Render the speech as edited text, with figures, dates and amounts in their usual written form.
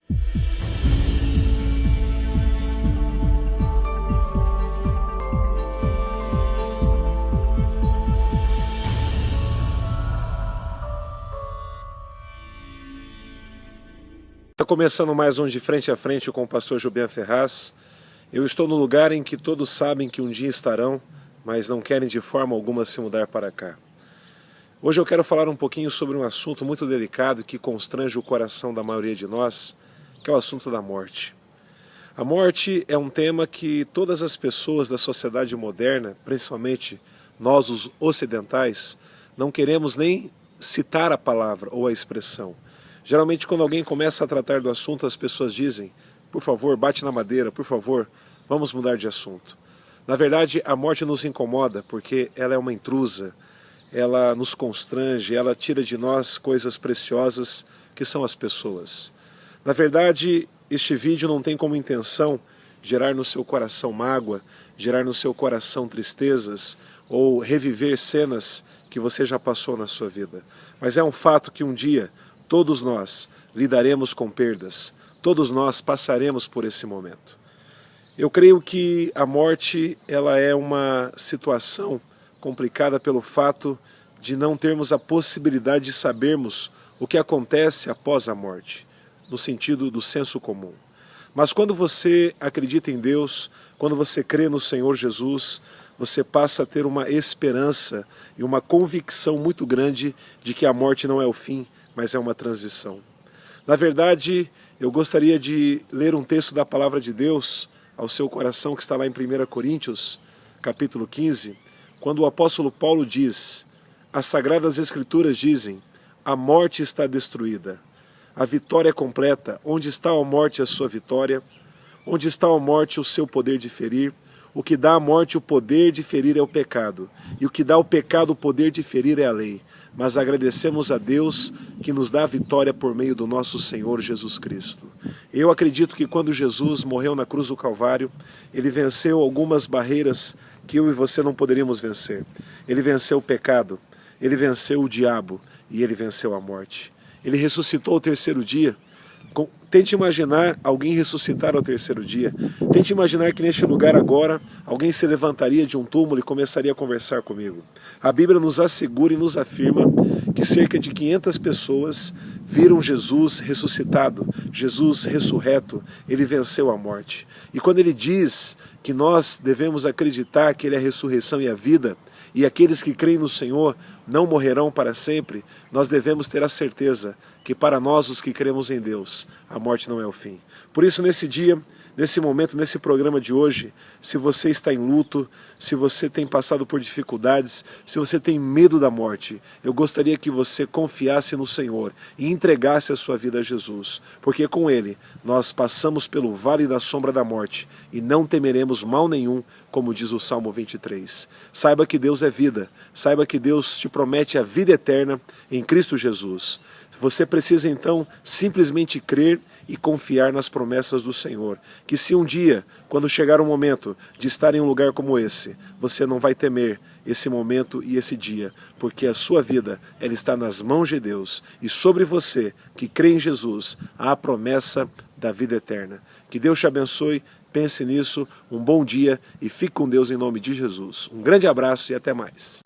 Está começando mais um De Frente a Frente com o pastor Jobian Ferraz. Eu estou no lugar em que todos sabem que um dia estarão, mas não querem de forma alguma se mudar para cá. Hoje eu quero falar um pouquinho sobre um assunto muito delicado que constrange o coração da maioria de nós, que é o assunto da morte. A morte é um tema que todas as pessoas da sociedade moderna, principalmente nós os ocidentais, não queremos nem citar a palavra ou a expressão. Geralmente quando alguém começa a tratar do assunto, as pessoas dizem: por favor, bate na madeira, por favor, vamos mudar de assunto. Na verdade, a morte nos incomoda porque ela é uma intrusa, ela nos constrange, ela tira de nós coisas preciosas que são as pessoas. Na verdade, este vídeo não tem como intenção gerar no seu coração mágoa, gerar no seu coração tristezas ou reviver cenas que você já passou na sua vida. Mas é um fato que um dia todos nós lidaremos com perdas, todos nós passaremos por esse momento. Eu creio que a morte ela é uma situação complicada pelo fato de não termos a possibilidade de sabermos o que acontece após a morte, no sentido do senso comum. Mas quando você acredita em Deus, quando você crê no Senhor Jesus, você passa a ter uma esperança e uma convicção muito grande de que a morte não é o fim, mas é uma transição. Na verdade, eu gostaria de ler um texto da Palavra de Deus ao seu coração que está lá em 1 Coríntios, capítulo 15, quando o apóstolo Paulo diz: as Sagradas Escrituras dizem, a morte está destruída, a vitória é completa. Onde está a morte a sua vitória? Onde está a morte o seu poder de ferir? O que dá à morte o poder de ferir é o pecado, e o que dá ao pecado o poder de ferir é a lei. Mas agradecemos a Deus que nos dá a vitória por meio do nosso Senhor Jesus Cristo. Eu acredito que quando Jesus morreu na cruz do Calvário, Ele venceu algumas barreiras que eu e você não poderíamos vencer. Ele venceu o pecado, Ele venceu o diabo e Ele venceu a morte. Ele ressuscitou ao terceiro dia. Tente imaginar alguém ressuscitar ao terceiro dia. Tente imaginar que neste lugar agora, alguém se levantaria de um túmulo e começaria a conversar comigo. A Bíblia nos assegura e nos afirma que cerca de 500 pessoas viram Jesus ressuscitado, Jesus ressurreto, Ele venceu a morte. E quando Ele diz que nós devemos acreditar que Ele é a ressurreição e a vida, e aqueles que creem no Senhor não morrerão para sempre, nós devemos ter a certeza que para nós, os que cremos em Deus, a morte não é o fim. Por isso, nesse dia, nesse momento, nesse programa de hoje, se você está em luto, se você tem passado por dificuldades, se você tem medo da morte, eu gostaria que você confiasse no Senhor e entregasse a sua vida a Jesus, porque com Ele nós passamos pelo vale da sombra da morte e não temeremos mal nenhum, como diz o Salmo 23. Saiba que Deus é vida, saiba que Deus te promete a vida eterna em Cristo Jesus. Você precisa então simplesmente crer e confiar nas promessas do Senhor, que se um dia, quando chegar o momento de estar em um lugar como esse, você não vai temer esse momento e esse dia, porque a sua vida ela está nas mãos de Deus, e sobre você que crê em Jesus há a promessa da vida eterna. Que Deus te abençoe, pense nisso, um bom dia e fique com Deus em nome de Jesus. Um grande abraço e até mais.